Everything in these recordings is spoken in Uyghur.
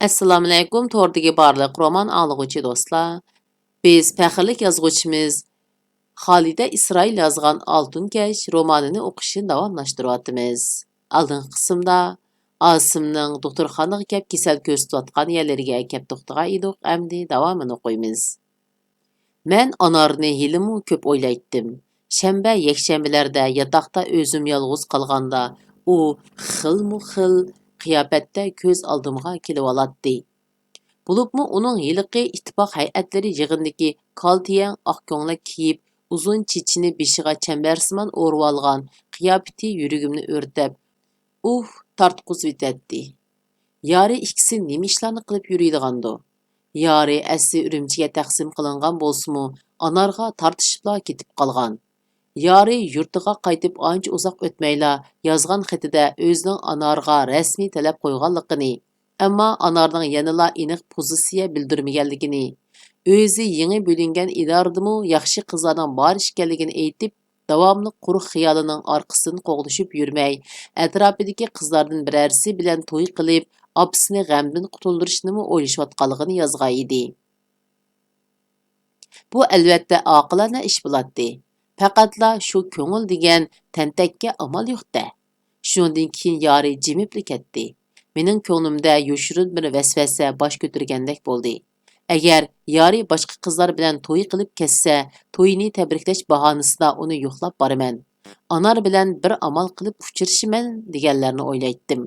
Assalomu alaykum, to'rdagi barliq roman anglag'uvchi do'stlar. Biz faxrlik yozuvchimiz Xolida Isroil yozgan Oltin Kash romanini o'qishni davomlashtiryapmiz. Oldingi qismda Osimning doktorxonaga kelib kasal ko'rsatayotgan yerlariga kelib to'xtagan edik, endi davomini o'qiymiz. Men Anarni hilimi ko'p o'ylaydim. Shanba, yakshanbalarda yotoqda o'zim yolg'iz qolganda u xil qiyofatda ko'z oldimga kelib oladi. Bulubmu uning yiliqi ittifoq hay'atlari yig'indagi kaltiyang oq ko'nglik kiyib, uzun chechini beshiga chambarsimon o'rib olgan qiyofati yuragimni o'rtab, tortqizib etdi. Yari ikkisi nima ishlarni qilib yuriydigandi? Yari asli Urumchiga taqsim qilingan bo'lsa-mu, Anarga tortishibla ketib qolgan. Yari yurtiga qaytib ancha uzoq o'tmayla yozgan xatida o'zining Anarga rasmiy talab qo'yganligini, ammo Anarning yanada aniq pozitsiya bildirmaganligini, o'zi yangi bo'lingan idoradimi yaxshi qizlarning bor ekanligini aytib, davomli quruq xiyolining orqasidan qo'g'lashib yurmay, atrofidagi qizlardan birarsi bilan to'y qilib, opasini g'amdan qutuldirishni o'ylashayotganligini yozgan edi. Bu albatta oqilona ish bo'ladi. Faqatla shu ko'ngil degan tantakka amal yo'q-da. Shundan keyin Yari jimib ketdi. Mening ko'nglimda yoshirin bir vasvasa bosh ko'targandek bo'ldi. Agar Yari boshqa qizlar bilan to'y qilib ketsa, to'yini tabriklash bahonasida uni yo'qlab boraman. Anar bilan bir amal qilib uchrashaman deganlarni o'ylaydim.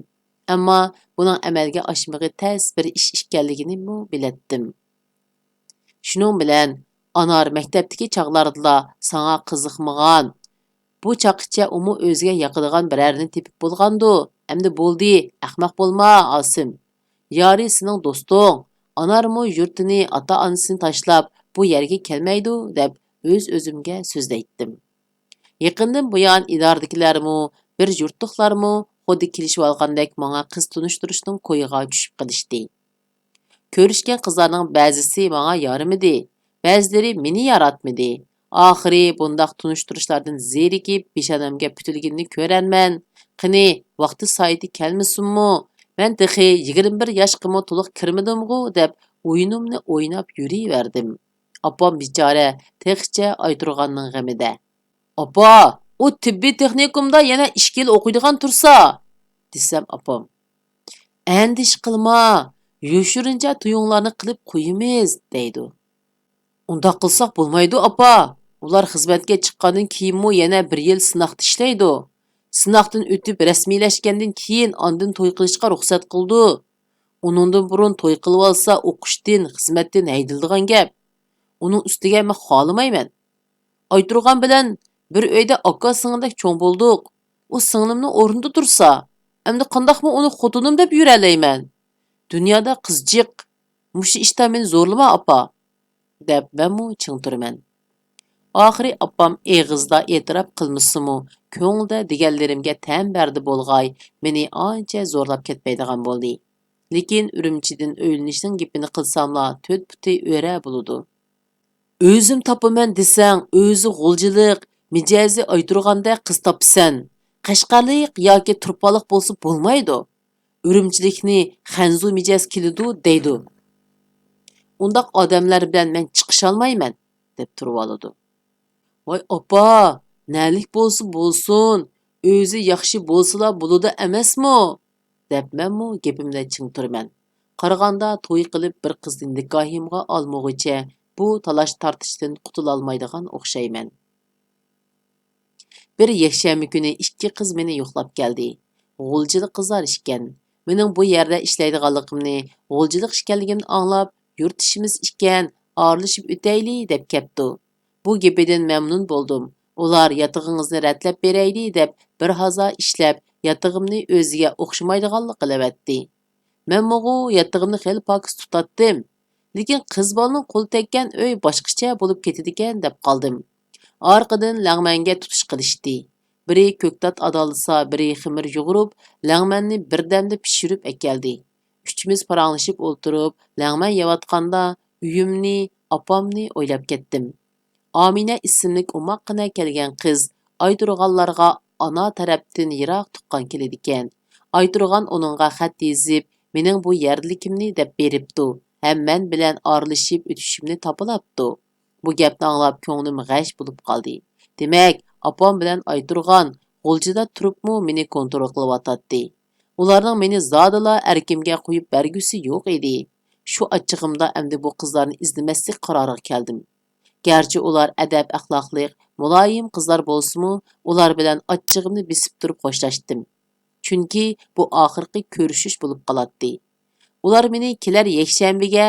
Ammo buning amalga oshmag'i tez bir ish ekanligini bilatdim. Shuning bilan Anar maktabdagi chaqlarda sanga qiziqmagan. Bu chaqqicha umu o'ziga yoqadigan birarni tepib bo'lgandi. Endi bo'ldi, ahmoq bo'lma, Osim. Yari sening do'sting. Anarmu yurtini, ota-onasini tashlab bu yerga kelmaydi deb o'z-o'zimga so'zlaydim. Yaqindan buyon idoradagilarmu, bir yurtliqlarmu xuddi kelishib olgandek menga qiz tunishtirishning qo'yiga tushib qilishdi. Ko'rishgan qizlarning ba'zisi menga yorimidi, ba'zilari meni yaratmadi. Oxiri bundaq tunishtirishlardan zerikib, peshonamga putilganini ko'ranman. Qani, vaqti soati kelmasinmi? Men texi 21 yoshga to'liq kirmadim-ku deb o'yinimni o'ynab yuraverdim. Opam bichora texcha Ayturg'anning g'amida. "Opa, u tibbiy texnikumda yana 2 yil o'qiydigan tursa" desam opam. "Andish qilma, yoshirincha tuyunglarni qilib qo'yimiz" deydi. "Unda qilsak bo'lmaydi, opa. Ular xizmatga chiqqandan keyinmi yana 1 yil sinoqda ishlaydi. Sinoqdan o'tib rasmiylashgandan keyin ondan to'y qilishga ruxsat qildi. Uningdan burun to'y qilib olsa, o'qishdan, xizmatdan haydiladigan gap. Uning ustiga men xolamayman. Ayturgan bilan bir uyda aka singildek cho'ng bo'ldik. U singlimning o'rnida tursa, endi qandoqmi uni xotinim deb yuralayman. Dunyoda qizjiq, mushi ishda meni zo'rlama, opa" deb menmu ching turaman. Oxiri opam eg'izda e'tirof qilmisimu, ko'ngilda deganlarimga tan berdi bo'lg'ay, meni ancha zo'rlab ketmaydigan bo'ldi. Lekin Urumchidan o'ylanishning gapini qilsamla, 4 puti o'ra bo'ladi. O'zim topaman desang, o'zi g'uljilik, mijozi Ayturg'anda qiz topsan. Qashqarlik yoki turpaliq bo'lsa bo'lmaydi. Urumchilikni xanzu mijoz keladi deydi. Undaq odamlar bilan men chiqish olmayman deb turib oladi. "Voy opa, nalik bo'lsa bo'lsin, o'zi yaxshi bo'lsa bo'ladi emasmi?" deb menmu gapimda ching turaman. Qaraganda to'y qilib bir qizni nikohimga olmoqcha bu talash tortishdan qutula olmaydigan o'xshayman. Bir yakshanba kuni 2 qiz meni yo'qlab keldi. G'uljilik qizlar ekan. Mening bu yerda ishlaydiganligimni, g'uljilik ekanligimni anglab, yurt ishimiz ekan, orlashib o'tayli deb kepti. Bu gapidan mamnun bo'ldim. Ular yatag'ingizni ratlab berayli deb bir hazo ishlab, yatag'imni o'ziga o'xshamaydiganlik qilavatdi. Men mo'g'u yatag'imni xil pokis tutatdim. Lekin qiz bolaning qo'l tekkan uy boshqacha bo'lib ketadi ekan deb qoldim. Orqadan langmanga tutish qilishdi. Biri ko'ktat adalsa, biri ximir yug'urib, langmanni birdamda pishirib akeldi. Uchimiz paranglashib o'ltirib, langman yeyotganda uyimni, opamni o'ylab ketdim. Amina ismlik umoqqina kelgan qiz Ayturg'anlarga ana tarafdan yiroq tuqqan keladi ekan. Ayturg'an uningga xat yezib, mening bu yerlikimni deb beripti. Hem men bilan aralashib o'tishimni topilapti. Bu gapni anglab ko'nglim g'ash bo'lib qoldi. Demak, opam bilan Ayturg'on G'uljida turibmi meni kontrol qilyotdi. Ularning meni zodila erkimga qo'yib bergusi yo'q edi. Shu achchig'imda endi bu qizlarni izlamaslik qaroriga keldim. Gerçi ular adab axloqliq, muloyim qizlar bo'lsa-mu, ular bilan achchig'imni besib turib xo'shlashdim. Chunki bu oxirgi ko'rishish bo'lib qoladi. Ular meni kelar yakshanbaga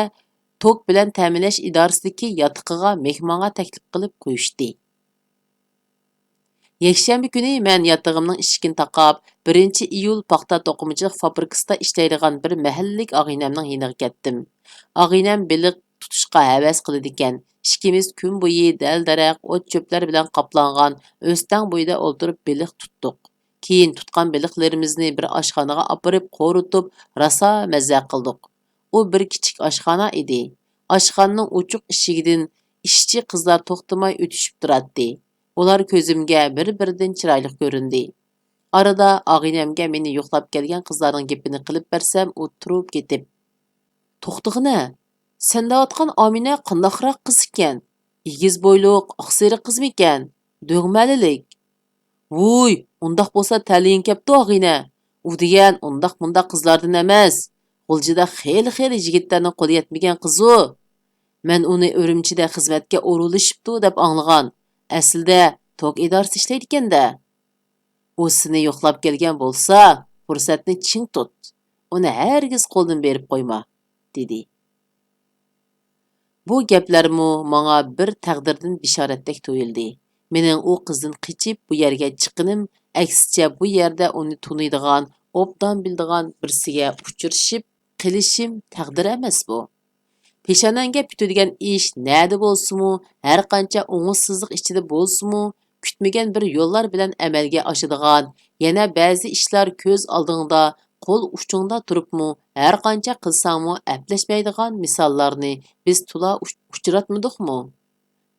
tok bilan ta'minlash idorasidagi yotiqiga mehmonga taklif qilib qo'yishdi. Yakshanba kuni men yotig'imning eshigini taqab, 1-iyul paxta to'qimachilik fabrikasida ishlaydigan bir mahallik og'inamning yoniga ketdim. Og'inam baliq tutishga havas qiladi ekan. Ikkimiz kun bo'yi dal-daraq, o't-cho'plar bilan qoplangan o'stang bo'yida o'tirib baliq tutdik. Keyin tutgan baliqlarimizni bir oshxonaga olib qo'ritib, rosa mazza qildik. U bir kichik oshxona edi. Oshxonaning ochiq eshigidan ishchi qizlar to'xtamay o'tishib turadi. Ular ko'zimga bir-biridan chiroyli ko'rindi. Arada og'inamga meni yo'qlab kelgan qizlarning gapini qilib bersam, u turib ketib, "To'xtag'ina, sen deyotgan Amina qandaqroq qiz ekan? Egiz bo'yliq, oqseri qizmi ekan? Do'g'malilik. Vuy, undaq bo'lsa talin kepti og'ina. U degan undaq-mundaq qizlardan emas. G'uljida xeyli yigitlarning qo'li yetmagan qiz-u. Men uni Urumchida xizmatga o'rulishibdi deb anglagan. Aslida tok idorasi ishlaydi ekanda. U seni yo'qlab kelgan bo'lsa, fursatni ching tut. Uni hargiz qo'ldan berib qo'yma", dedi. Bu gaplarmu menga bir taqdirdan bishoratdek tuyuldi. Mening u qizdan qichib bu yerga chiqinim, aksicha bu yerda uni tunuydigan, obdan bildigan birsiga uchrashib qilishim taqdir emas bu. Peshonanga bitadigan ish nada bo'lsa-mu, har qancha o'ng'izsizlik ichida bo'lsa-mu, kutmagan bir yo'llar bilan amalga oshadigan, yana ba'zi ishlar ko'z oldingda, qo'l uchingda turibmi, har qancha qilsangmi aplashmaydigan misollarni biz tula uchratmadikmi?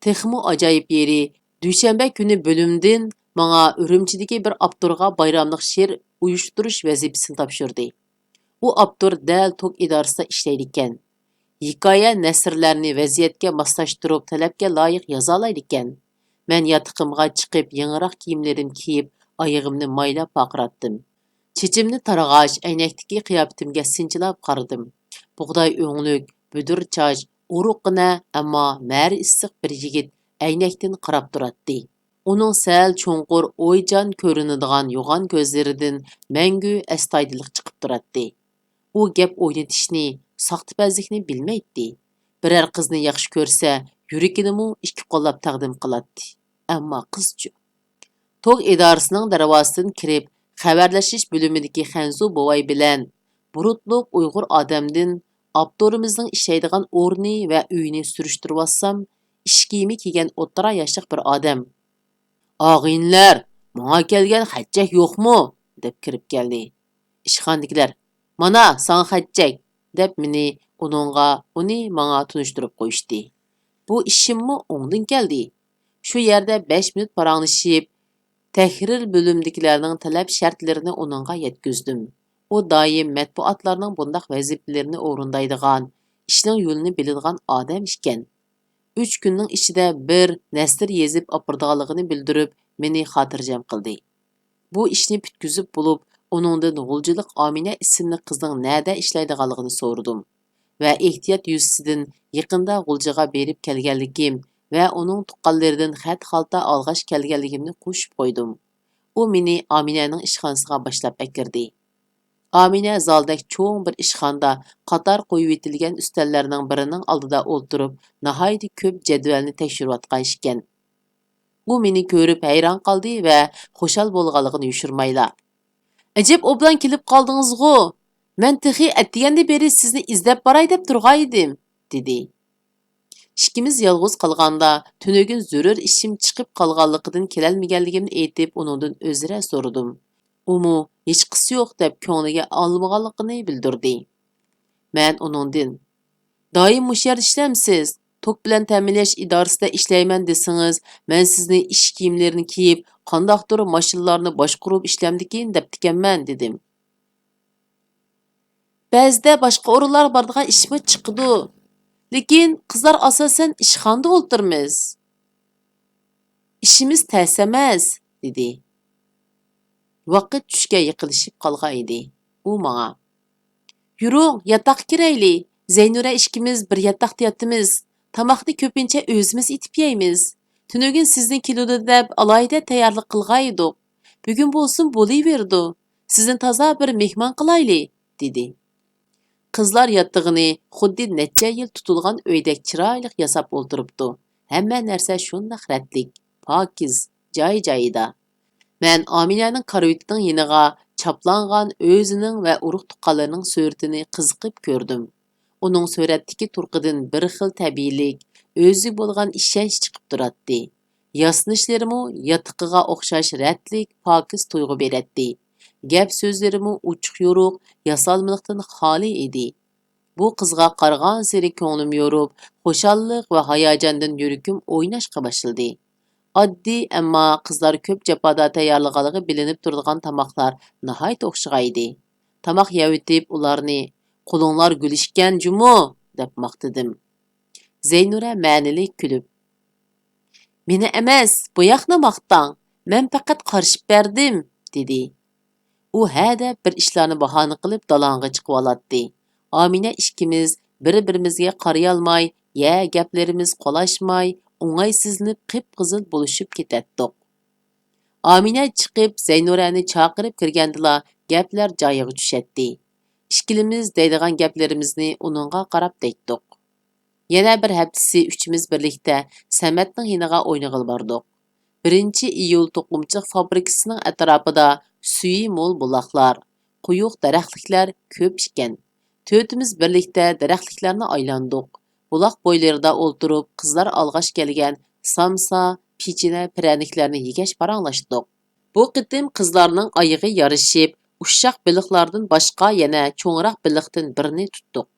Texmi ajoyib yeri, dushanba kuni bo'limdan menga Urumchidagi bir avtorga bayramlik she'r uyushtirish vazifasini topshirdi. U avtor dal tok idorasida ishlaydi ekan. Hikoya nasrlarni vaziyatga moslashtirib talabga loyiq yoza oladi ekan. Men yotiqimga chiqib, yangiroq kiyimlarimni kiyib, oyog'imni maylab paqratdim. Chechimni tarag'ash, aynakdagi qiyofatimga sinchilab qaradim. Bug'doy o'nglik, budur choch, uruqqina, ammo mari issiq bir yigit aynakdan qarab turadi. Uning sal cho'nqur, o'yjon ko'rinadigan yo'g'on ko'zlaridan mangu astoydillik chiqib turadi. U gap o'ynatishni, soxtapazlikni bilmaydi. Biror qizni yaxshi ko'rsa, yuragini ikki qo'llab taqdim qiladi. Ammo qizchi. Tok idorasining darvozasidan kirib, xabarlashish bo'limidagi Xanzu bovay bilan burutliq Uyg'ur odamdan avtorimizning ishlaydigan o'rni va uyini surishtirib ish kiyimi kiygan o'ttira yoshli bir odam. "Og'inlar, menga kelgan xatchak yo'qmi?" deb kirib keldi. Ishxondagilar, "Mana, sana xatchak", deb uni menga tunishtirib qo'yishdi. Bu ishimmi o'ngdan keldi. Shu yerda 5 minut paranglashib, tahrir bo'limdagilarning talab shartlarini uningga yetkazdim. U doim matbuotlarning bundaq vazifalarini o'rindaydigan, ishning yo'lini biladigan odam ekan. 3 kunning ichida bir nasr yezib opirdiganligini bildirib, meni xotirjam qildi. Bu ishni bitkizib bo'lib, uningdan G'uljilik Amina ismli qizning nada ishlaydiganligini so'radim va ehtiyot yuzasidan yaqinda G'uljiga berib kelganligim va uning tuqqanlaridan xat-xalta olg'ash kelganligimni qo'shib qo'ydim. U meni Aminaning ishxonasiga boshlab akirdi. Amina zaldek cho'ng bir ishxonada qator qo'yib etilgan ustallarning birining oldida o'ltirib, nihoyat ko'p jadvalni tekshirayotgan ekan. U meni ko'rib hayron qoldi va xushal bo'lganligini yushirmayla. "Ajab oblan kelib qoldingiz-g'u. Men texi atdiganda beri sizni izlab boray deb turgan edim", dedi. Ikkimiz yolg'iz qolganda, tunugin zarur ishim chiqib qolganligidan kelolmaganligimni aytib, uningdan o'zra so'radim. Umu hech qisi yo'q deb ko'ngliga olmaganligini bildirdi. Men uningdan, "Doim mush yerda ishlamsiz? Tok bilan ta'minlash idorasida ishlayman desangiz, men sizni ish kiyimlarini kiyib, qandaqdir mashinalarni boshqarib ishlamdikin deb tikanman", dedim. Ba'zida boshqa o'rinlar boradigan ishmi chiqdi. Lekin qizlar asosan ishxonada o'ltirmiz. İşimiz tez emas, dedi. Vaqt tushga yiqilishib qolgan edi. U menga: "Yuring, yotoqqa kirayli. Zaynura ikkimiz bir yotoqda yotamiz. Tamoqni ko'pincha o'zimiz etib yeymiz. Tunugin sizni keludi deb alohida tayyorlik qilgan edik. Bugun bo'lsin bo'laverdi. Sizni toza bir mehmon qilayli", dedi. Qizlar yottig'ini xuddi necha yil tutilgan uydek chiroyli yasab o'ltiribdi. Hamma narsa shundoq ratlik, pokiz, joy-joyida. Men Aminaning karavitining yiniga chaplangan o'zining va urug' tuqqanlarining suratini qiziqib ko'rdim. Uning suratdagi turqidan bir xil tabiiylik, o'zi bo'lgan ishonch chiqib turadi. Yasnishlarimu yotiqiga o'xshash ratlik, pokiz tuyg'u beradi. Gap so'zlarimi uchuq-yo'ruq, yasalmalikdan xoli edi. Bu qizga qarag'an sari ko'nglim yorib, xushallik va hayajondan yuragim o'ynashga boshladi. Oddiy, ammo qizlar ko'p jafoda tayyorlaganligi bilinib turadigan tamoqlar nihoyat o'xshaydi. Tamoq yeyitib ularni "Qo'linglar gulishgan jumu" deb maqtadim. Zaynura ma'nili kulib: "Meni emas, bu yoqni maqtang. Men faqat qarshib berdim", dedi. U hada bir ishlarni bahona qilib dalonga chiqib oladi. Amina ikkimiz bir-birimizga qaray olmay, ya gaplarimiz qolashmay, o'ng'aysizlanib qip-qizil bo'lishib ketdik. Amina chiqib Zaynurani chaqirib kirgandila gaplar joyiga tushadi. Ikkimiz deydigan gaplarimizni uningga qarab deydik. Yana bir haftasi uchimiz birlikda Samatning yiniga o'ynag'il bordik. 1-iyul to'qimchilik fabrikasining atrofida suyi mo'l buloqlar, quyuq daraxtliklar ko'p ekan. To'rtimiz birlikda daraxtliklarni aylandik. Buloq bo'ylarida o'ltirib, qizlar alg'ash kelgan samsa, pichina, praniklarini yegash paranglashdik. Bu qitim qizlarning oyig'i yarishib, ushshaq biliqlardan boshqa yana cho'ngroq biliqdan birini tutdik.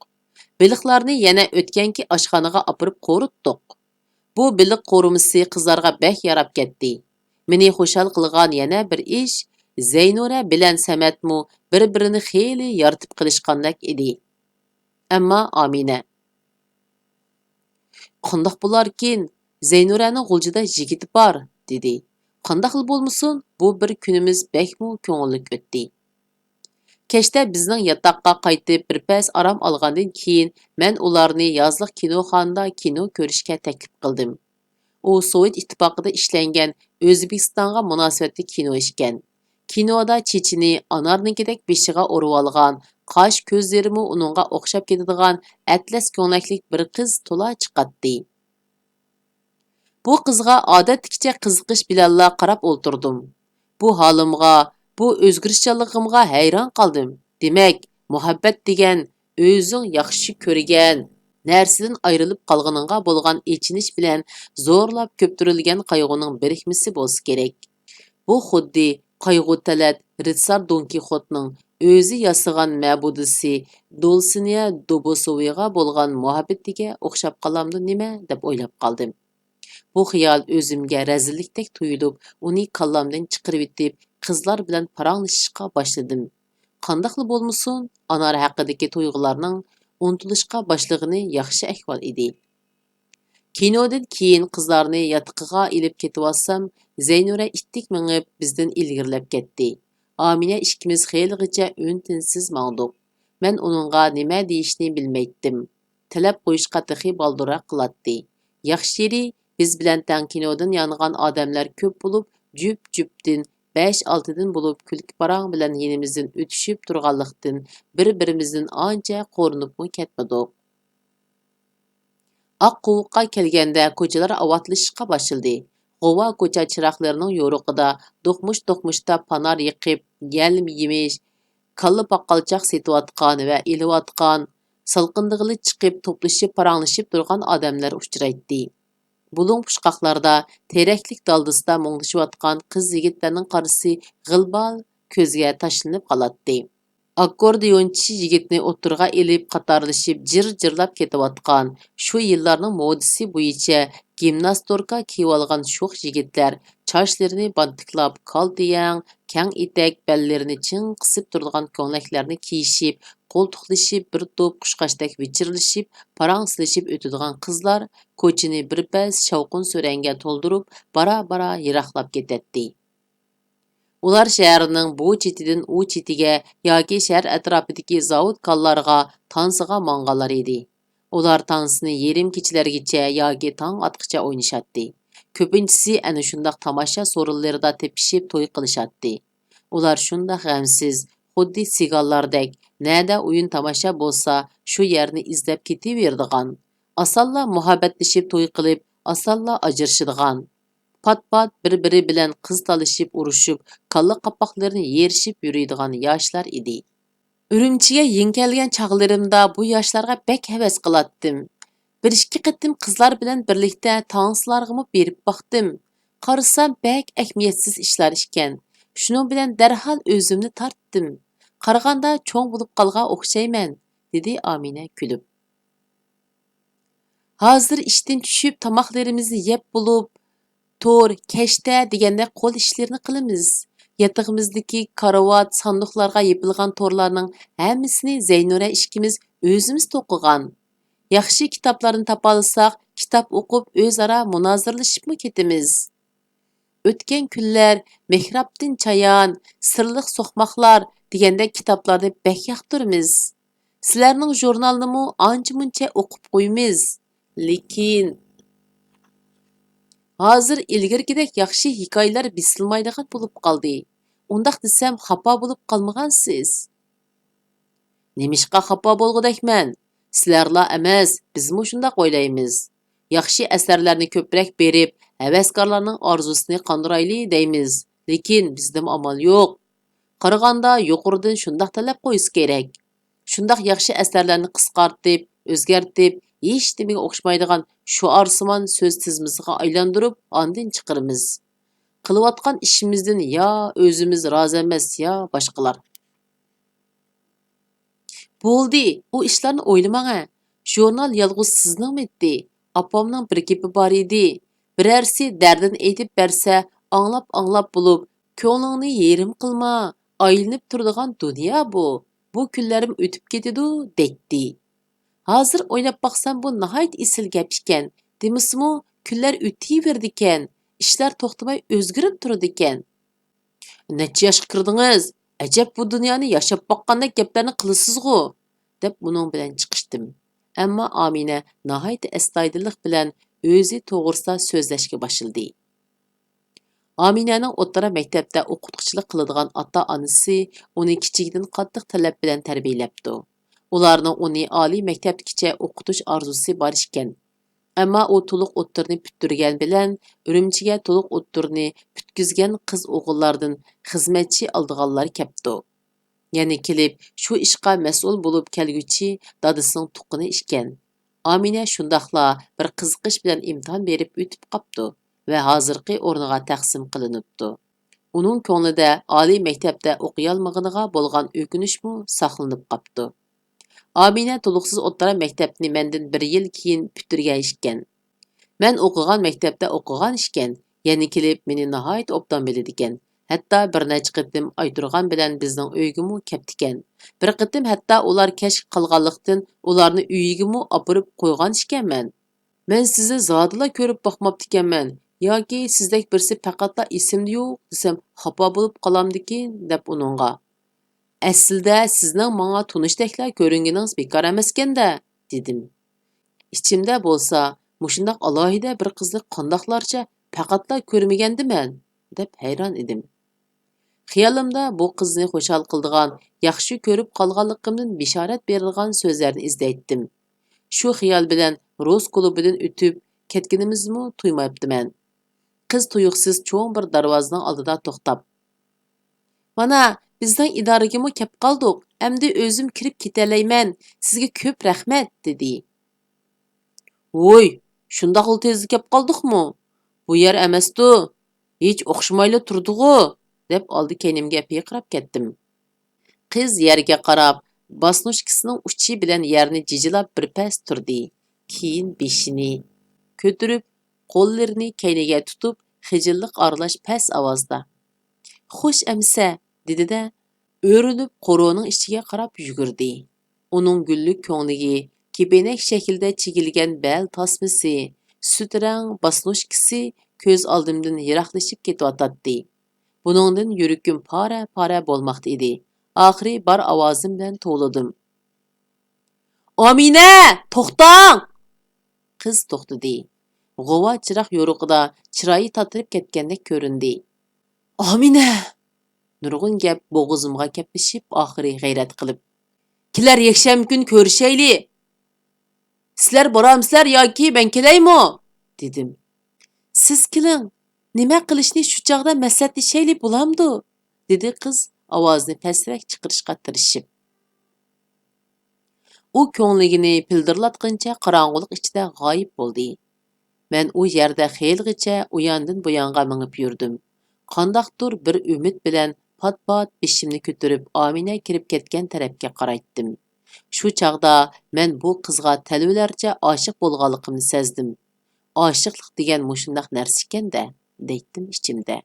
Biliqlarni yana o'tganki oshxonaga opirib qo'ritdik. Bu biliq qo'rimisi qizlarga bek yarab ketdi. Meni xushal qilgan yana bir ish, Zaynura bilan Samatmu bir-birini xeyli yoritib qilishgandek edi. Ammo Amina: "Qandoq bo'larkin? Zaynuraning g'uljida yigiti bor", dedi. "Qandoq bo'lmasin, bu bir kunimiz bekmu ko'ngillik o'tdi." Kechda bizning yotoqqa qaytib bir pas aram olgandan keyin men ularni yozliq kinoxonada kino ko'rishga taklif qildim. U Sovet ittifoqida ishlangan O'zbekistonga munosabatli kino ekan. Kinoda chechini anornikidek beshiga o'rib olgan, qosh ko'zlarimi uningga o'xshab ketadigan atlas ko'naklik bir qiz to'la chiqatdi. Bu qizga odatdagcha qiziqish bilanla qarab o'ltirdim. Bu holimga, bu o'zgarishchanligimga hayron qoldim. Demak, muhabbat degan o'zing yaxshi ko'rgan narsadan ayrilib qolganingga bo'lgan echinish bilan zo'rlab ko'ptirilgan qayg'uning birikmasi bo'lsa kerak. Bu xuddi qayg'u talat ritsar Don Kixotning o'zi yasagan ma'budisi Dulsinea Dobosovaga bo'lgan muhabbatiga o'xshab qolamdi nima deb o'ylab qoldim. Bu xiyol o'zimga razillikdek tuyulib, uni kallamdan chiqarib etib, qizlar bilan paranglashishga boshladim. Qandoqli bo'lmasin, anar haqidagi tuyg'ularning unutilishga boshlag'ini yaxshi ahvol edi. Kinodan keyin qizlarni yotiqiga ilib ketib olsam, Zaynura ittik mingib bizdan ilgirlab ketdi. Amina ikkimiz xeyligacha o'n-tinsiz mangdik. Men uningga nima deyishni bilmaydim. Talab qo'yishga texi balduroq qiladi. Yaxshiri biz bilan tang kinodan yongan odamlar ko'p bo'lib, jup-jupdin 5-6dan bo'lib kulki parang bilan yenimizdan o'tishib turganlikdan bir-birimizdan ancha qo'rinibmi ketmadik. Oq qovuqqa kelganda ko'chalar avatlashishga boshladi. G'ova ko'cha chiroqlarining yo'riqida do'qmush-do'qmushda panar yiqib, yalm yemish, kalla paqqalchoq setayotgan va ilayotgan, salqindig'ili chiqib to'plashib paranglashib turgan odamlar uchraydi. Bulung pushqoqlarda teraklik daldisida muңlashayotgan qiz-yigitlarning qarasi g'ilbal ko'zga tashlanib qoladi. Akkordionchi yigitni o'tirg'a elib qatorlashib jir-jirlab ketayotgan, shu yillarning modasi bo'yicha gimnastorka kiyib olgan sho'x yigitlar chochlarini bantiklab, kaltiyang, kang etek, ballarini ching qisib turadigan ko'ylaklarni kiyishib, qo'ltiqlashib, bir to'p qushqachdek vichirlashib, paranglashib o'tadigan qizlar ko'chani birpas shovqin so'ranga to'ldirib, bara-bara yiroqlab ketadi. Ular shaharning bu chetidan u chetiga yoki shahar atrofidagi zavod konlarga tansiga manganlar edi. Ular tansini yarim kechalargacha yoki tong otqicha o'ynashadi. Ko'pinchisi ana shundoq tomosha so'rinlarida tepishib to'y qilishadi. Ular shundoq g'amsiz, xuddi sigallardek, nada o'yin tomosha bo'lsa, shu yerni izlab ketaveradigan. Osonla muhabbatlashib to'y qilib, osonla ajrashadigan. Pat-pat bir-biri bilan qiz talashib, urushib, kalla qapoqlarini yerishib yuradigan yoshlar edi. Urumchiga yengilgan chog'larimda bu yoshlarga bek havas qilatdim. Bir-ikki qitim qizlar bilan birlikda tangslarga berib boqdim. Qarasam bek ahamiyatsiz ishlar ekan. Shuning bilan darhol o'zimni tortdim. Qaraganda cho'ng bo'lib qolgan o'xshayman, dedi Amina kulib. Hozir ishdan tushib tomoqlarimizni yeb bo'lib, to'r, kashta deganda qo'l ishlarini qilamiz. Yatag'imizdagi karavot, sanduqlarga yepilgan to'rlarning hammasini Zaynura ishkimiz o'zimiz to'qigan. Yaxshi kitoblarni topolsak, kitob o'qib o'zaro munozirlashibmi ketamiz. O'tgan kunlar, mehrobdan chayon, sirliq so'qmoqlar deganda kitoblarni bek yoqtiramiz. Sizlarning jurnalnimi ancha-muncha o'qib qo'yamiz. Lekin hozir ilgirgidek yaxshi hikoyalar bisilmaydigan bo'lib qoldi. Undaq desam, xafa bo'lib qolmagansiz. Nemishqa xafa bo'lgudakman? Sizlarla emas, bizmi shundaq o'ylaymiz. Yaxshi asarlarni ko'proq berib, havaskorlarning orzusini qondirayli deymiz. Lekin bizdan amal yo'q. Qaraganda yuqoridan shundaq talab qo'yish kerak. Shundaq yaxshi asarlarni qisqartib, o'zgartib, hech nimaga o'xshamaydigan shuarsimon so'z tizmasiga aylantirib, ondan chiqaramiz. Qilayotgan ishimizdan yo o'zimiz rozi emas, yo boshqalar. Bo'ldi, u ishlarni o'ylamang. Jurnal yolg'iz sizning etdi. Apamning bir gapi bor edi. Birarsi dardini aytib bersa, anglab bo'lib, ko'nglingni yerim qilma. Aylanib turadigan dunyo bu. Bu kunlarim o'tib ketadi, deydi. Hozir o'ylab baqsam bu nihoyat esil gap ekan. Demismi, kunlar o'taverdi ekan. Ishlar to'xtamay o'zgarib turadi ekan. Necha yoshga kirdingiz? Ajab bu dunyoni yashab boqqandek gaplarni qilasiz-ku, deb uning bilan chiqishdim. Ammo Amina nihoyat astoydillik bilan o'zi to'g'risida so'zlashga boshladi. Aminaning o'rta maktabda o'qituvchilik qiladigan ota-onasi uni kichikdan qattiq talab bilan tarbiyalabdi. Ularning uni oliy maktabgacha o'qitish orzusi bor ekan. Ammo u to'liq o'ttirni bitirgan bilan Urumchiga to'liq o'ttirni bitkizgan qiz-o'g'illardan xizmatchi oldiganlar kepti. Ya'ni kelib shu ishqa mas'ul bo'lib kelguchi dadasining tuqqini ekan. Amina shundaqla bir qiziqish bilan imtihon berib o'tib qopti va hozirgi o'rniga taqsim qilinibdi. Uning ko'nglida oliy maktabda o'qiy olmaganiga bo'lgan o'kinishmi saqlanib qopti. Amina to'liqsiz o'rta maktabni mendan 1 yil keyin bitirgan ekan. Men o'qigan maktabda o'qigan ekan, ya'ni kelib meni nihoyat obdan biladi ekan. Hatto bir necha qitim ayturgan bilan bizning uygimi keptikan. Bir qitim hatto ular kashf qilganlikdan ularni uyigimi opirib qo'ygan ekanman. Men sizni zodila ko'rib boqmabdi ekanman. Yoki sizdek birsi faqatla esimda yo'q desam xafa bo'lib qolamdikin deb uningga. Aslida sizning menga tunishdeklar ko'ringaningiz bekor emaskanda, dedim. İchimda bo'lsa, mushundaq alohida bir qizni qandoqlarcha faqatla ko'rmagandiman, deb hayron edim. Xiyolimda bu qizni xushal qildigan, yaxshi ko'rib qolganligimdan bishorat berilgan so'zlarni izlaytdim. Shu xiyol bilan Rus klubidan o'tib ketganimizmi tuymayaptiman. Qiz tuyuqsiz cho'ng bir darvozaning oldida to'xtab, "Mana, bizning idoragami kep qoldik. Endi o'zim kirib ketalayman. Sizga ko'p rahmat", dedi. "Voy, shundoq tezda kep qoldikmi? Bu yer emasdi. Hech o'xshamayli turdi-ku", deb oldi kenimga piqirab ketdim. Qiz yerga qarab, basnushkasining uchi bilan yerni jijilab bir pas turdi. Keyin beshini ko'tarib, qo'llarini kayniga tutib, xijillik aralash pas ovozda, "Xush amsa", dedi-da, o'rinib qo'roning ichiga qarab yugurdi. Onun güllük ko'ngligi, kepenek şekilde çekilgen bel tasması, süt rang basnoshkisi ko'z oldimdan yiroqlashib ketyotdi. Buningdan yuragim pora bo'lmoqda edi. Oxiri bar ovozim bilan to'g'ladim. Amina, to'xtang! Qiz to'xtadi. G'ova chiroq yo'rug'ida chiroyi tatirib ketgandek ko'rindi. Amina! Nurg'un gap bo'g'izimga kapishib, oxiri g'ayrat qilib. Kelar yakshanba kun ko'rishayli. Sizlar boramsizlar yoki men kelaymi? Dedim. Siz keling. Nima qilishni shu chog'da maslahatlashayli bo'lamdi? Dedi qiz ovozini pastroq chiqarishga tirishib. U ko'ngligini pildirlatgancha qorong'ulik ichida g'oyib bo'ldi. Men u yerda xeyilgacha u yandan bu yonga minib yurdim. Qandaqdir bir umid bilan pat-pat beshimni ko'tarib Amina kirib ketgan tarafga qaraytdim. Shu chaqda men bu qizga talvalarcha oshiq bo'lganligimni sezdim. Oshiqlik degan mushundaq narsa ekan-da, deydim ichimda.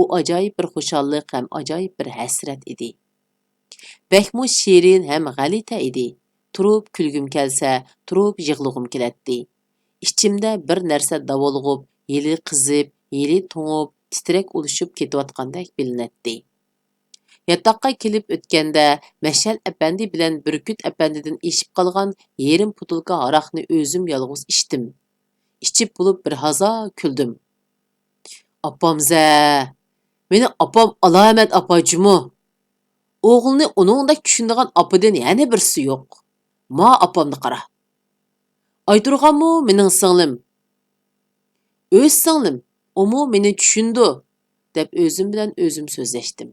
U ajoyib bir xushallik ham ajoyib bir hasrat edi. Bekmu shirin ham g'alita edi. Turib kulgum kelsa, turib yig'lug'im kelatdi. İçimde bir narsa davolg'ib, yeli qizib, yeli to'ngib, titrek ulishib ketayotgandek bilinatdi. Yataqqa kelib o'tganda Mashal apandi bilan Burkut apandidan eshib qolgan yerim putilka aroqni o'zim yolg'iz ichdim. Ichib bo'lib bir hazo kuldim. Apamza, meni apam alomat apajumu. O'g'ilni uningdek tushunadigan apadan yana birsi yo'q. Ma apamni qara. Ayturganmu mening singlim. O'z singlim, omu meni tushundi, deb o'zim bilan o'zim so'zlashdim.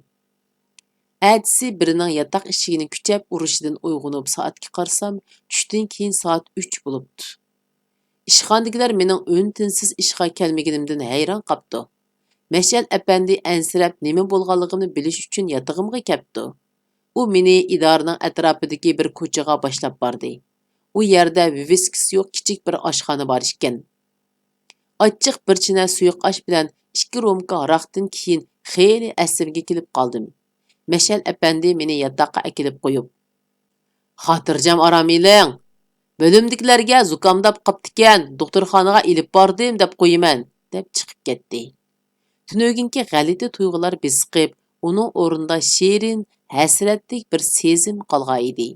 Әтісі бірінің yataq ishigini kuchab urishidan uyg'onib soatga qarsam, tushdan keyin soat 3 bo'libdi. Ishxonadagilar mening o'ntinsiz ishga kelmaganimdan hayron qopdi. Mashal apandi ansirab nima bo'lganligini bilish uchun yatag'imga kelibdi. U meni idoraning atrofidagi bir ko'chaga boshlab bordi. U yerda viskisi yo'q kichik bir oshxona bor ekan. Achchiq bir china suyuq osh bilan 2 romka aroqdan keyin xeyli asabga kelib qoldim. Mashal apandi meni yataqqa akilib qo'yib, "Xotirjam aram eling. Bo'limdikilarga zukamdab qoptikan, doktorxonaga ilib bordim deb qo'yiman", deb chiqib ketdi. Tunog'inki g'alati tuyg'ular besiqib, uning o'rnida shirin, hasratlik bir sezim qolgan edi.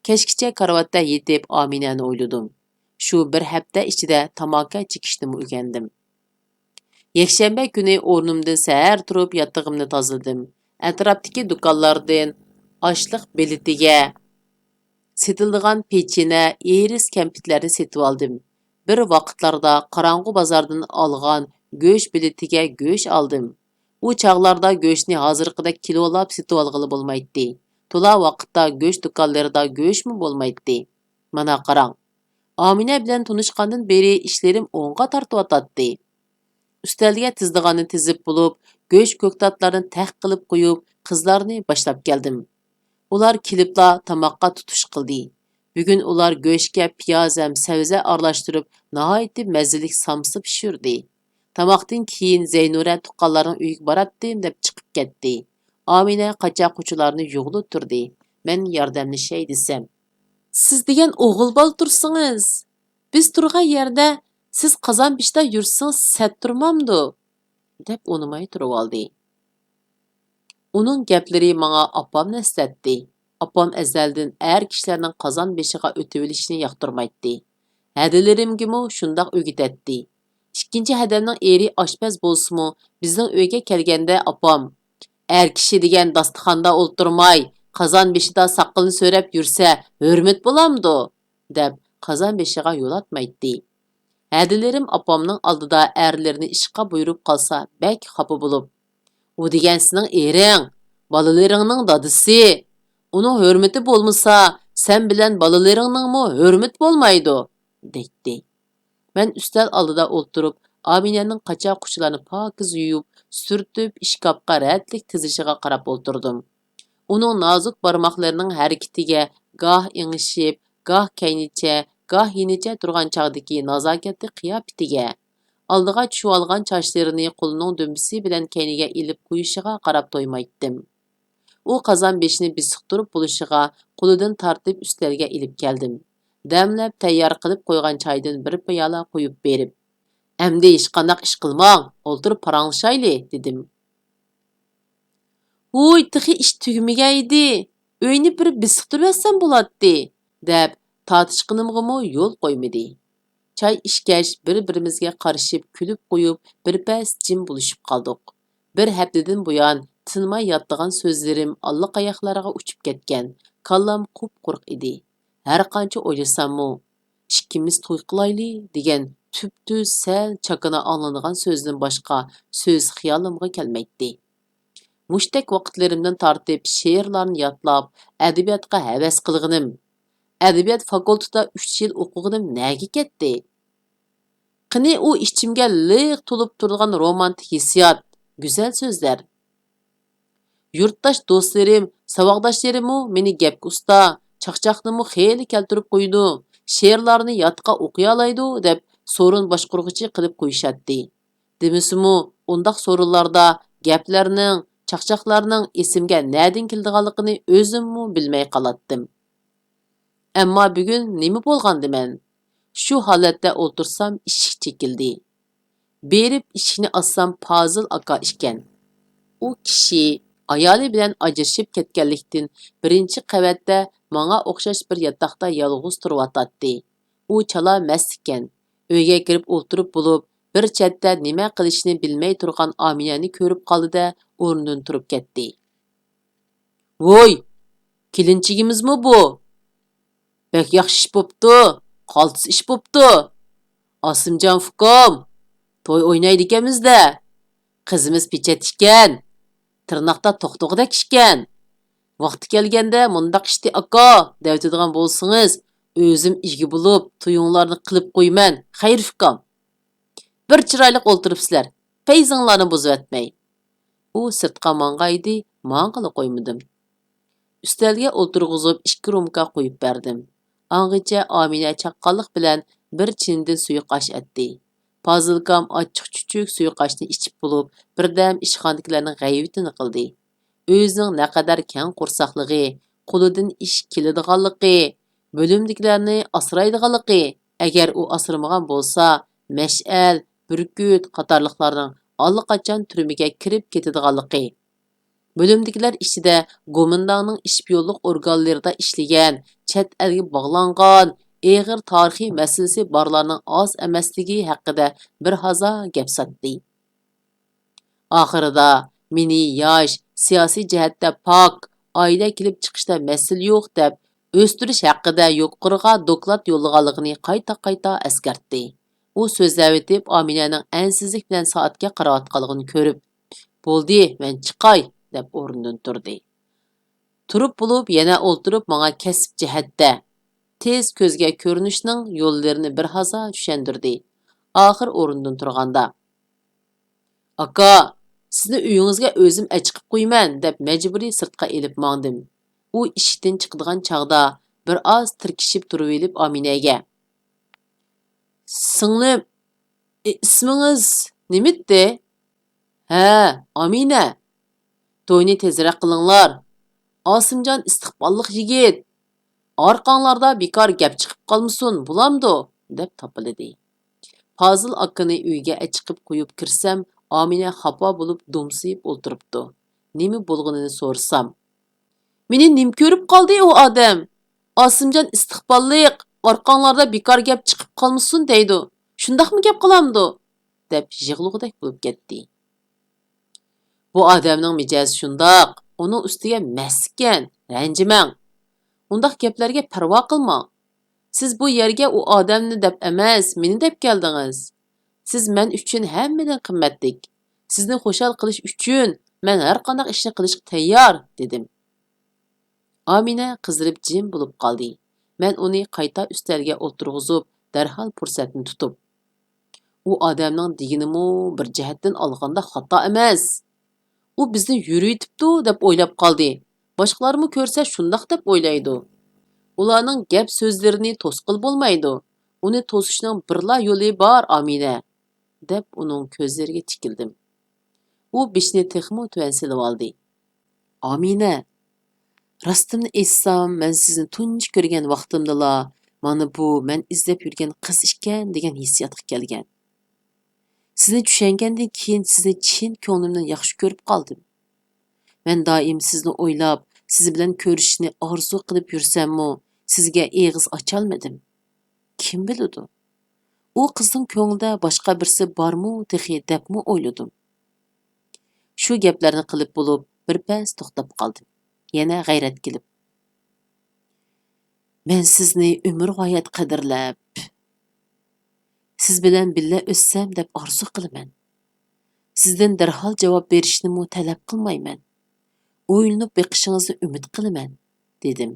Kechgacha karavotda yetib Aminani o'yladim. Shu bir hafta ichida tamaka chekishni o'rgandim. Yakshanba kuni o'rnimdan sahar turib yotog'imni tozaladim. Atrofdagi do'konlardan oshliq belitiga setildigan pechina, eris kampitlarni setib oldim. Bir vaqtlarda qorong'u bozordan olgan go'sht belitiga go'sht oldim. U chog'larda go'shtni hozirgidek kilolab setib olg'ili bo'lmaydi. To'la vaqtda go'sht do'konlarida go'shtmi bo'lmaydi. Mana qarang. Amina bilan tanishgandan beri ishlarim o'ngga tortib Ustalga tizdiganni tizib bo'lib, go'sht ko'ktatlarni taq qilib qo'yib, qizlarni boshlab keldim. Ular kelibla tamoqqa tutish qildi. Bugun ular go'shtga piyoz ham sabzi aralashtirib, nihoyatda mazali samsa pishirdi. Tamoqdan keyin Zaynura tuqqanlarning uyiga boratdim deb chiqib ketdi. Amina qachoqchilarni yo'g'lab turdi. Men yordamlashay desam, "Siz degan o'g'il bol tursingiz. Biz turgan yerda siz qozon pishda yursangiz sat turmamdi", deb unimay turib oldi. Uning gaplari menga opamni eslatdi. Opam azaldan kishilarning qozon beshiga o'tib olishini yoqtirmaydi. Hadilarimgimi shundoq o'gitadi. Ikkinchi hadamning eri oshpaz bo'lsa-mu, bizning uyga kelganda opam, kishi degan dasturxonda o'ltirmay, qozon beshida saqilni so'rab yursa, hurmat bo'lamdi", deb qozon beshiga yo'latmaydi. Hadilarim opamning oldida erlarini ishqa buyurib qolsa, bek xafa bo'lib, "U degan sizning ering, bolalaringning dadisi. Uning hurmati bo'lmasa, sen bilan bolalaringning hurmat bo'lmaydi", deydi. Men ustal oldida o'ltirib, Aminaning qachoq qushlarni pokiz yuyib, surtib, ishkopga ratlik tizishiga qarab o'ltirdim. Uning nozik barmoqlarining harakatiga goh ingishib, goh kaynicha, goh yenicha turgan chog'dagi nazokatli qiyofatiga, oldiga tushib olgan sochlarini qo'lining dumbisi bilan kayniga ilib qo'yishiga qarab to'ymaydim. U qazon beshini bisiqtirib bo'lishiga qo'lidan tortib ustalga ilib keldim. Damlab tayyor qilib qo'ygan choydan bir piyola qo'yib berib, "Endi hech qanday ish qilmang, o'ltirib paranglashayli" dedim. "Voy, tixi ish tugmagan edi. Uyni bir bisiqtirib yetsam bo'ladi" deb tortishqinimg'imi yo'l qo'ymadi. Çay içkəç bir-birimizga qarışıb kulib qo'yib, birpas jim bo'lishib qoldik. Bir haftadan buyon tinmay yotdigan so'zlarim allaqayoqlarga uchib ketgan. Kallam qup-quruq edi. Har qancha o'ylasammi, ikkimiz to'y qilayli degan tüp-tüz sal chakana anglanadigan so'zdan boshqa so'z xiyolimga kelmaydi. Mushtaq vaqtlarimdan tortib she'rlarni yodlab, adabiyotga havas qilganim. Adabiyot fakultetida 3 yil o'qiganim nega ketdi? Qani u ichimga liq to'lib turgan romantik hissiyot, go'zal so'zlar. Yurtdosh do'stlarim, saboqdoshlarimmi meni gapga usta, chaqchaqnimi xeyli keltirib qo'ydi. She'rlarni yodqa o'qiy olaydi deb so'rin boshqurg'ichi qilib qo'yishatdi. Demisimi, undaq so'rinlarda gaplarning, chaqchaqlarning esimga nadin keldiganligini o'zimmi bilmay qolatdim. Ammo bugun nima bo'lgandiman? Shu holatda o'tirsam eshik chekildi. Berib eshikni ochsam Fozil aka ekan. U kishi ayoli bilan ajrashib ketganlikdan birinchi qavatda menga o'xshash bir yotoqda yolg'iz turib-yotdi. U chala mast ekan. Uyga kirib o'tirib bo'lib, bir chatda nima qilishni bilmay turgan Aminani ko'rib qoldi-da, o'rnidan turib ketdi. "Voy, kelinchigimizmi bu? Bak yaxshi ish bo'pti. Qaltis ish bo'pti. Osimjon fukom, to'y o'ynaydi ekanmiz-da. Qizimiz pechat ekan. Tirnoqda to'qto'qdak ekan. Vaqti kelganda mundaq ishni aka deydigan bo'lsangiz, o'zim igi bo'lib, to'yinglarni qilib qo'yman. Xayr fukom. Bir chiroyli o'ltiribsizlar. Fayzinglarni buzib etmay." U sirtqa mang'aydi, mang'ila qo'ymadim. Ustalga o'tirg'izib 2 rumka qo'yib berdim. Angacha Amina chaqqonlik bilan bir chindan suyuqosh etdi. Fozilkam achchiq-chuchuk suyuqoshni ichib bo'lib, birdam ishxonadagilarning g'ayvitini qildi. O'zining naqadar keng qo'rsaqligi, qo'lidan ish keladiganligi, bo'limdagilarni asraydiganligi, agar u asramagan bo'lsa, mash'al, burkut qatorliqlarning allaqachon turmaga kirib ketadiganligi. Bo'limdagilar ichida Gomindanning ishbiyonlik organlarida ishlagan, chet elga bog'langan, eg'ir tarixiy masalasi borlarning oz emasligi haqida bir hazo gap sotdi. Oxirida meni yosh, siyosiy jihatda pok, oila kelib chiqishda mas'ul yo'q deb o'stirish haqida yuqoriga doklad yo'llaganligini qayta-qayta eskartdi. U so'zlab o'tib Aminaning ansizlik bilan soatga qarayotganligini ko'rib, "Bo'ldi, men chiqay" deb o'rnidan turdi. Turib bo'lib yana o'ltirib menga kasb jihatda tez ko'zga ko'rinishning yo'llarini bir hazo tushundirdi. Oxir o'rnidan turganda, "Aka, sizni uyingizga o'zim chiqib qo'yman" deb majburiy sirtqa elib mangdim. U ishdan chiqadigan chaqda bir oz tirkishib turib elib Aminaga, "Singlim, ismingiz nimidi?" "Ha, Amina. To'yni tezroq qilinglar. Osimjon istiqbolliq yigit. Orqanglarda bekor gap chiqib qolmasin, bo'lamdi" deb topildi. Fozil akani uyga chiqib qo'yib kirsam, Amina xafa bo'lib do'msiyib o'tiribdi. Nima bo'lganini so'rsam, "Meni nim ko'rib qoldi u odam? Osimjon istiqbolliq, orqanglarda bekor gap chiqib qolmasin deydi. Shundaqmi gap qilamdi?" deb yig'lug'idek bo'lib ketdi. Bu odamning mijozi shundoq, uning ustiga maskan, ranjimang. Undaq gaplarga parvo qilmang. Siz bu yerga u odamni deb emas, meni deb keldingiz. Siz men uchun hammadan qimmatlik. Sizni xushal qilish uchun men har qanday ishni qilishga tayyor, dedim. Amina qizirib jim bo'lib qoldi. Men uni qayta ustalga o'tirg'izib, darhol fursatni tutib, "U odamning deganimi bir jihatdan olganda xato emas. U bizni yuriytibdi deb o'ylab qoldi. Boshqalarmi ko'rsa shundoq deb o'ylaydi. Ularning gap so'zlarini to'sqil bo'lmaydi. Uni to'sishning birla yo'li bor, Amina" deb uning ko'zlariga tikildim. U beshini texmo tuvan silib oldi. "Amina, Rostimni aytsam, men sizni tunji ko'rgan vaqtimdala mana bu men izlab yurgan qiz ekan degan hissiyotga kelgan. Sizni tushungandan keyin sizni chin ko'nglimdan yaxshi ko'rib qoldim. Men doim sizni o'ylab, siz bilan ko'rishni orzu qilib yursammu, sizga eg'iz ocholmadim. Kim biladi? U qizning ko'nglida boshqa birsi bormi, texi debmi o'yladim. Shu gaplarni qilib bo'lib, birpas to'xtab qoldim. Yana g'ayrat kelib. Men sizni umr g'oyat qadrlab, siz bilan billa o'ssam deb orzu qilaman. Sizdan darhol javob berishni mu talab qilmayman. O'ylanib beqishingizni umid qilaman, dedim.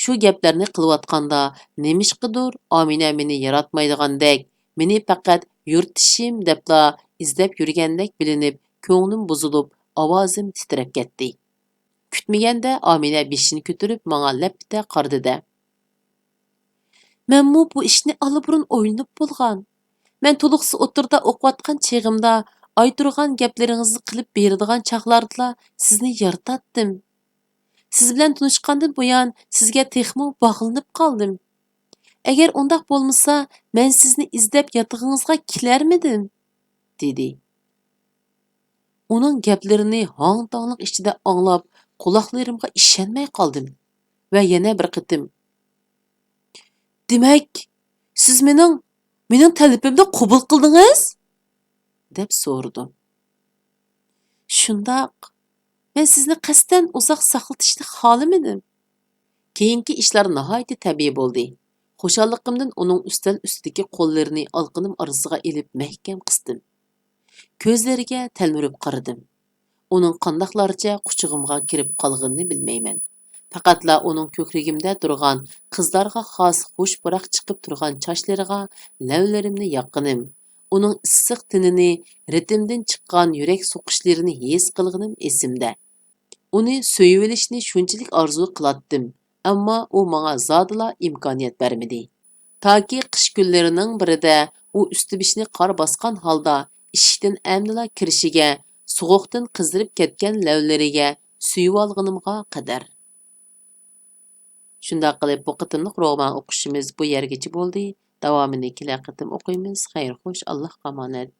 Shu gaplarni qilayotganda nemishqidir Amina meni yaratmaydigandek, meni faqat yurtishim debla izlab yurgandek bilinib, ko'nglim buzilib, ovozim titrab ketdi. Kutmaganda Amina beshini ko'tarib menga lapda qaradi-da. Menmu bu ishni aliburun o'ylanib bo'lgan. Men to'liqsi o'tirda o'qiyotgan cheg'imda ayturgan gaplaringizni qilib beradigan chaqlardla sizni yaratatdim. Siz bilan tanishgandan buyon sizga texmo bog'lanib qoldim. Agar undaq bo'lmasa, men sizni izlab yotog'ingizga kelarmidim, dedi. Uning gaplarini hang-tanglik ichida anglab, quloqlarimga ishonmay qoldim va yana bir qitim "Demak, siz mening talabimni qabul qildingiz?" deb so'radim. Shundoq, men sizni qasddan uzoq saqlatishni xohlamadim. Keyingi ishlar nihoyat tabiiy bo'ldi. Xushalliqimdan uning ustal ustidagi qo'llarini olqinim orasiga ilib mahkam qisdim. Ko'zlariga talmirib qaradim. Uning qandoqlarcha quchog'imga kirib qolganini bilmayman. Faqatla uning ko'kragimda turgan qizlarga xos xush puraq chiqib turgan sochlariga lavlarimni yoqqanim, uning issiq tinini, ritmdan chiqqan yurak so'qishlarini his qilganim esimda. Uni so'yib olishni shunchalik orzu qilatdim, ammo u menga zodila imkoniyat bermadi. Toki qish kunlarining birida u usti-bishni qor bosgan holda eshikdan amdila kirishiga, sovuqdan qizdirib ketgan lavlariga suyib olganimga qadar. Shunday qilib bu qitimliq roman o'qishimiz bu yergacha bo'ldi. Davomini kelasi qitim o'qiymiz. Xayr, xo'sh, Allohga omonat.